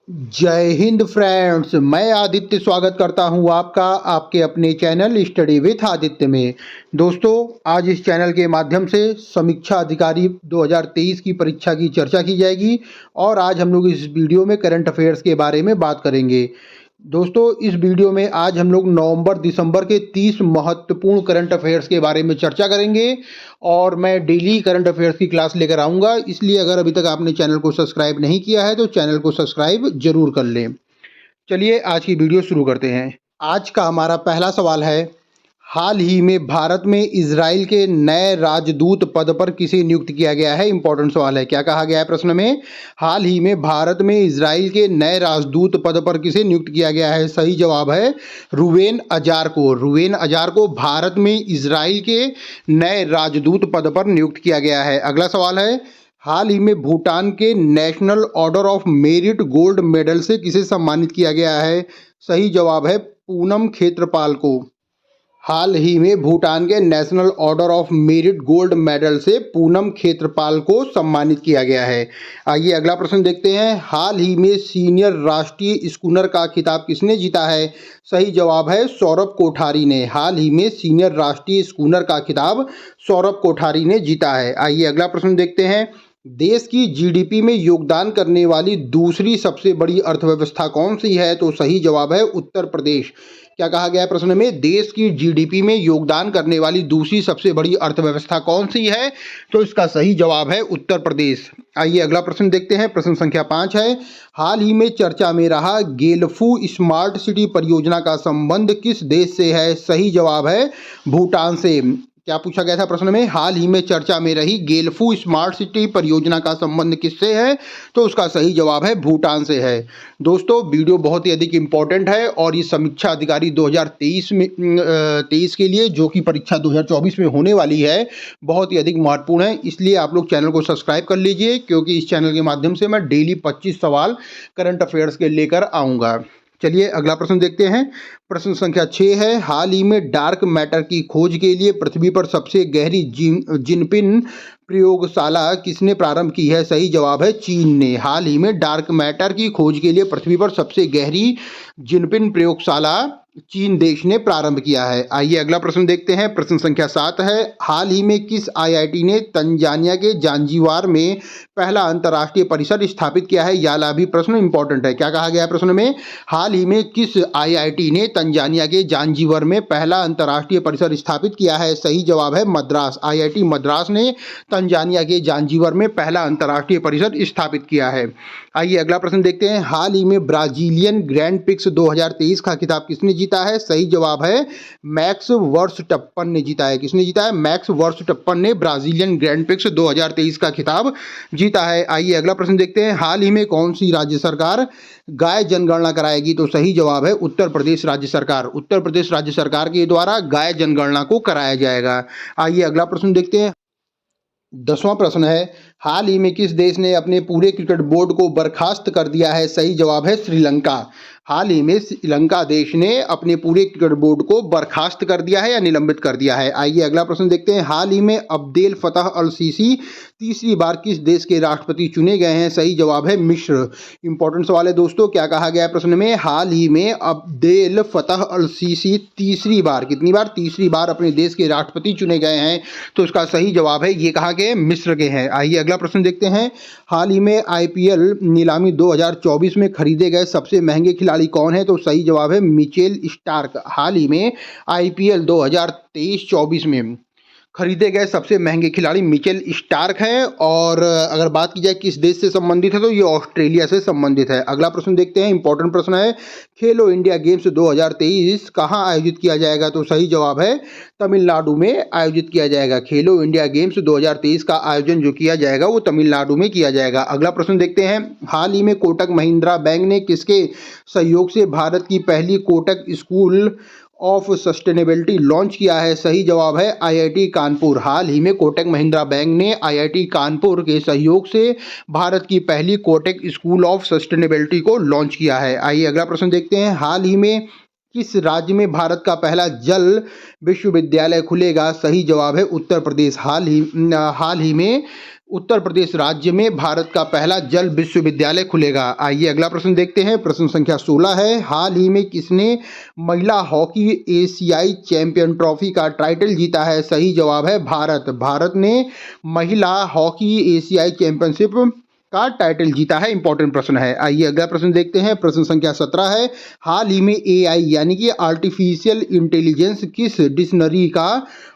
जय हिंद फ्रेंड्स। मैं आदित्य स्वागत करता हूं आपका आपके अपने चैनल स्टडी विथ आदित्य में। दोस्तों, आज इस चैनल के माध्यम से समीक्षा अधिकारी 2023 की परीक्षा की चर्चा की जाएगी और आज हम लोग इस वीडियो में करंट अफेयर्स के बारे में बात करेंगे। दोस्तों, इस वीडियो में आज हम लोग नवंबर दिसंबर के 30 महत्वपूर्ण करंट अफेयर्स के बारे में चर्चा करेंगे और मैं डेली करंट अफेयर्स की क्लास लेकर आऊँगा। इसलिए अगर अभी तक आपने चैनल को सब्सक्राइब नहीं किया है तो चैनल को सब्सक्राइब जरूर कर लें। चलिए आज की वीडियो शुरू करते हैं। आज का हमारा पहला सवाल है, हाल ही में भारत में इजराइल के नए राजदूत पद पर किसे नियुक्त किया गया है। इंपॉर्टेंट सवाल है। क्या कहा गया है प्रश्न में? हाल ही में भारत में इजराइल के नए राजदूत पद पर किसे नियुक्त किया गया है। सही जवाब है रुवेन अजार को। रुवेन अजार को भारत में इजराइल के नए राजदूत पद पर नियुक्त किया गया है। अगला सवाल है, हाल ही में भूटान के national order of merit gold medal से किसे सम्मानित किया गया है। सही जवाब है पूनम खेत्रपाल को। हाल ही में भूटान के national order of merit gold medal से पूनम खेत्रपाल को सम्मानित किया गया है। आइए अगला प्रश्न देखते हैं। हाल ही में सीनियर राष्ट्रीय स्कूनर का खिताब किसने जीता है। सही जवाब है सौरभ कोठारी ने। हाल ही में सीनियर राष्ट्रीय स्कूनर का खिताब सौरभ कोठारी ने जीता है। आइए अगला प्रश्न देखते हैं। देश की जीडीपी में योगदान करने वाली दूसरी सबसे बड़ी अर्थव्यवस्था कौन सी है। तो सही जवाब है उत्तर प्रदेश। क्या कहा गया है प्रश्न में? देश की जीडीपी में योगदान करने वाली दूसरी सबसे बड़ी अर्थव्यवस्था कौन सी है। तो इसका सही जवाब है उत्तर प्रदेश। आइए अगला प्रश्न देखते हैं। प्रश्न संख्या 5 है, हाल ही में चर्चा में रहा गेलफू स्मार्ट सिटी परियोजना का संबंध किस देश से है। सही जवाब है भूटान से। क्या पूछा गया था प्रश्न में? हाल ही में चर्चा में रही गेलफू स्मार्ट सिटी परियोजना का संबंध किससे है। तो उसका सही जवाब है भूटान से है। दोस्तों, वीडियो बहुत ही अधिक इंपॉर्टेंट है और ये समीक्षा अधिकारी 2023 के लिए, जो कि परीक्षा 2024 में होने वाली है, बहुत ही अधिक महत्वपूर्ण है। इसलिए आप लोग चैनल को सब्सक्राइब कर लीजिए, क्योंकि इस चैनल के माध्यम से मैं डेली 25 सवाल करंट अफेयर्स के लेकर आऊँगा। चलिए अगला प्रश्न देखते हैं। प्रश्न संख्या 6 है, हाल ही में डार्क मैटर की खोज के लिए पृथ्वी पर सबसे गहरी जिनपिन प्रयोगशाला किसने प्रारंभ की है। सही जवाब है चीन ने। हाल ही में डार्क मैटर की खोज के लिए पृथ्वी पर सबसे गहरी जिनपिन प्रयोगशाला चीन देश ने प्रारंभ किया है। आइए अगला प्रश्न देखते हैं। प्रश्न संख्या 7 है, हाल ही में किस आईआईटी ने तंजानिया के जांजीबार में पहला अंतर्राष्ट्रीय परिसर स्थापित किया है। याला भी प्रश्न इंपॉर्टेंट है। क्या कहा गया है प्रश्न में? हाल ही में किस आईआईटी ने तंजानिया के जांजीबार में पहला अंतर्राष्ट्रीय परिसर स्थापित किया है। सही जवाब है मद्रास। आईआईटी मद्रास ने तंजानिया के जांजीबार में पहला अंतर्राष्ट्रीय परिसर स्थापित किया है। आइए अगला प्रश्न देखते हैं। हाल ही में ब्राजीलियन ग्रैंड प्रिक्स 2023 का खिताब किसने जीता है। सही जवाब है मैक्स वर्स्टप्पन ने जीता है। किसने जीता है? मैक्स वर्स्टप्पन ने ब्राजीलियन ग्रैंड प्रिक्स 2023 का खिताब जीता है। आइए अगला प्रश्न देखते हैं। हाल ही में कौन सी राज्य सरकार गाय जनगणना कराएगी। तो सही जवाब है उत्तर प्रदेश राज्य सरकार। उत्तर प्रदेश राज्य सरकार के द्वारा गाय जनगणना को कराया जाएगा। आइए अगला प्रश्न देखते हैं। 10वां प्रश्न है, हाल ही में किस देश ने अपने पूरे क्रिकेट बोर्ड को बर्खास्त कर दिया है। सही जवाब है श्रीलंका। हाल ही में श्रीलंका देश ने अपने पूरे क्रिकेट बोर्ड को बर्खास्त कर दिया है या निलंबित कर दिया है। आइए अगला प्रश्न देखते हैं। हाल ही में अब्देल फतह अल सीसी तीसरी बार किस देश के राष्ट्रपति चुने गए हैं। सही जवाब है मिस्र। इंपॉर्टेंट सवाल है दोस्तों। क्या कहा गया है प्रश्न में? हाल ही में अब्देल फतह अल सीसी तीसरी बार, कितनी बार? तीसरी बार अपने देश के राष्ट्रपति चुने गए हैं। तो इसका सही जवाब है, ये कहा गया मिस्र के हैं। आइए अगला प्रश्न देखते हैं। हाल ही में आईपीएल नीलामी 2024 में खरीदे गए सबसे महंगे खिलाड़ी कौन है। तो सही जवाब है मिचेल स्टार्क। हाल ही में आईपीएल 2023-24 में खरीदे गए सबसे महंगे खिलाड़ी मिचेल स्टार्क हैं। और अगर बात की जाए किस देश से संबंधित है, तो ये ऑस्ट्रेलिया से संबंधित है। अगला प्रश्न देखते हैं। इंपॉर्टेंट प्रश्न है, खेलो इंडिया गेम्स 2023 कहाँ आयोजित किया जाएगा। तो सही जवाब है तमिलनाडु में आयोजित किया जाएगा। खेलो इंडिया गेम्स 2023 का आयोजन जो किया जाएगा वो तमिलनाडु में किया जाएगा। अगला प्रश्न देखते हैं। हाल ही में कोटक महिंद्रा बैंक ने किसके सहयोग से भारत की पहली Kotak school of sustainability launch किया है। सही जवाब है आईआईटी कानपुर। हाल ही में कोटक महिंद्रा बैंक ने आईआईटी कानपुर के सहयोग से भारत की पहली कोटक स्कूल ऑफ सस्टेनेबिलिटी को लॉन्च किया है। आइए अगला प्रश्न देखते हैं। हाल ही में किस राज्य में भारत का पहला जल विश्वविद्यालय खुलेगा। सही जवाब है उत्तर प्रदेश। हाल ही में उत्तर प्रदेश राज्य में भारत का पहला जल विश्वविद्यालय खुलेगा। आइए अगला प्रश्न देखते हैं। प्रश्न संख्या 16 है, हाल ही में किसने महिला हॉकी एशियाई चैंपियन ट्रॉफी का टाइटल जीता है? सही जवाब है भारत। भारत ने महिला हॉकी एशियाई चैंपियनशिप का टाइटल जीता है। इंपॉर्टेंट प्रश्न है। आइए अगला प्रश्न देखते हैं। प्रश्न संख्या 17 है, हाल ही में एआई यानी कि आर्टिफिशियल इंटेलिजेंस किस डिक्शनरी का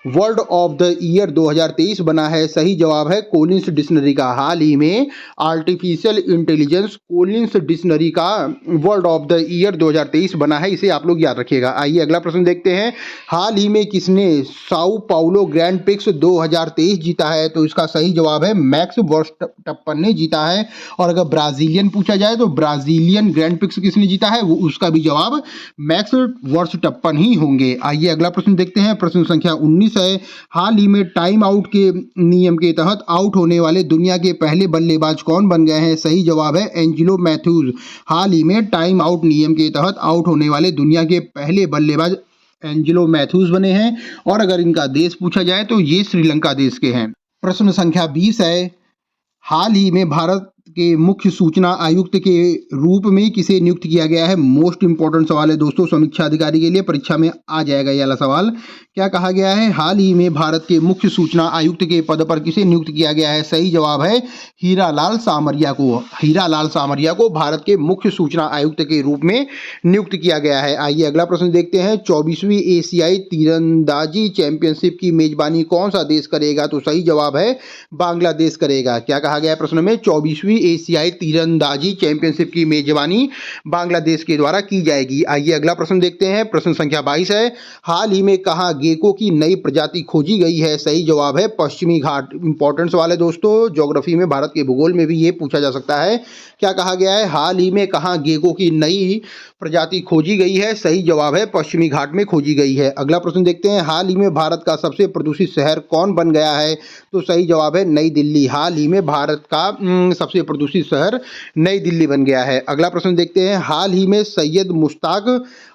वर्ड ऑफ द ईयर 2023 बना है? सही जवाब है कोलिन्स डिक्शनरी का। हाल ही में आर्टिफिशियल इंटेलिजेंस कोलिन्स डिक्शनरी का वर्ड ऑफ द ईयर 2023 बना है। इसे आप लोग याद रखिएगा। आइए अगला प्रश्न देखते हैं। हाल ही में किसने साओ पाउलो ग्रैंड प्रिक्स 2023 जीता है? तो इसका सही जवाब है मैक्स वर्स्टप्पन ने जीता है। और अगर ब्राजीलियन पूछा जाए तो ब्राजीलियन ग्रैंड प्रिक्स किसने जीता है? वो उसका भी जवाब मैक्स वर्स्टप्पन ही होंगे। आइए अगला प्रश्न देखते हैं। प्रश्न संख्या 19 है, हाल ही में टाइम आउट के नियम के तहत आउट होने वाले दुनिया के पहले बल्लेबाज कौन बन गए हैं? सही जवाब है एंजेलो मैथ्यूज। हाल ही में टाइम आउट नियम के तहत आउट होने वाले दुनिया के पहले बल्लेबाज एंजेलो मैथ्यूज बने हैं। और अगर इनका देश पूछा जाए तो ये श्रीलंका देश के हैं। प्रश्न संख्या 20 है, हाल ही में भारत के मुख्य सूचना आयुक्त के रूप में किसे नियुक्त किया गया है? मोस्ट इंपॉर्टेंट सवाल है दोस्तों, समीक्षा अधिकारी के लिए परीक्षा में आ जाएगा ये वाला सवाल। क्या कहा गया है? हाल ही में भारत के मुख्य सूचना आयुक्त के पद पर किसे नियुक्त किया गया है? सही जवाब है हीरालाल सामरिया को। हीरालाल सामरिया को भारत के मुख्य सूचना आयुक्त के रूप में नियुक्त किया गया है। आइए अगला प्रश्न देखते हैं। 24वीं एशियाई तीरंदाजी चैंपियनशिप की मेजबानी कौन सा देश करेगा? तो सही जवाब है बांग्लादेश करेगा। क्या कहा गया है प्रश्न में? 24वीं एशियाई तीरंदाजी चैंपियनशिप की मेजबानी बांग्लादेश के द्वारा की जाएगी। आइए अगला प्रश्न देखते हैं। प्रश्न संख्या 22 है, हाल ही में कहां गेको की नई प्रजाति खोजी गई है? सही जवाब है पश्चिमी घाट। इंपॉर्टेंट सवाल है दोस्तों, ज्योग्राफी में भारत के भूगोल में भी ये पूछा जा सकता है। क्या कहा गया है? हाल ही में कहां गेको की नई प्रजाति खोजी गई है? सही जवाब है पश्चिमी घाट में खोजी गई है। अगला प्रश्न देखते हैं। हाल ही में भारत का सबसे प्रदूषित शहर कौन बन गया है? तो सही जवाब है नई दिल्ली। हाल ही में भारत का सबसे प्रदूषित शहर नई दिल्ली बन गया है। अगला प्रश्न देखते हैं। हाल ही में सैयद मुश्ताक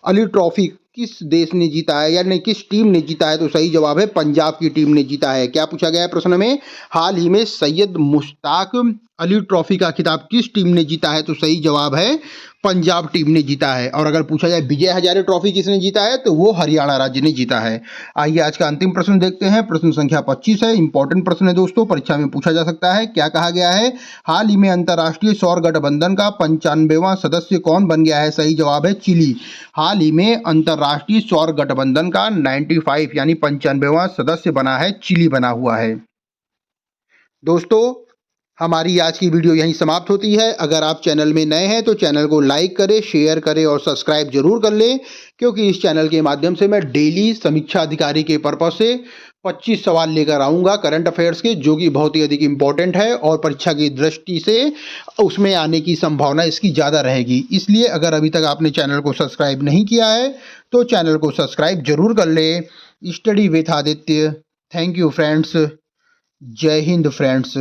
अली ट्रॉफी किस देश ने जीता है, यानी किस टीम ने जीता है? तो सही जवाब है पंजाब की टीम ने जीता है। क्या पूछा गया है प्रश्न में? हाल ही में सैयद मुश्ताक अली ट्रॉफी का खिताब किस टीम ने जीता है? तो सही जवाब है पंजाब टीम ने जीता है। और अगर पूछा जाए विजय हजारे ट्रॉफी किसने जीता है, तो वो हरियाणा राज्य ने जीता है। आइए आज का अंतिम प्रश्न देखते हैं। प्रश्न संख्या 25 है, इंपॉर्टेंट प्रश्न है दोस्तों, परीक्षा में पूछा जा सकता है। क्या कहा गया है? हाल ही में अंतर्राष्ट्रीय सौर गठबंधन का 95वां सदस्य कौन बन गया है? सही जवाब है चिली। हाल ही में अंतर्राष्ट्रीय सौर गठबंधन का 95 यानी 95वां सदस्य बना है, चिली बना हुआ है। दोस्तों हमारी आज की वीडियो यहीं समाप्त होती है। अगर आप चैनल में नए हैं तो चैनल को लाइक करें, शेयर करें और सब्सक्राइब जरूर कर लें, क्योंकि इस चैनल के माध्यम से मैं डेली समीक्षा अधिकारी के पर्पज से 25 सवाल लेकर आऊँगा करंट अफेयर्स के, जो कि बहुत ही अधिक इम्पोर्टेंट है और परीक्षा की दृष्टि से उसमें आने की संभावना इसकी ज़्यादा रहेगी। इसलिए अगर अभी तक आपने चैनल को सब्सक्राइब नहीं किया है तो चैनल को सब्सक्राइब जरूर कर लें। Study with Aditya. Thank you friends. जय हिंद फ्रेंड्स।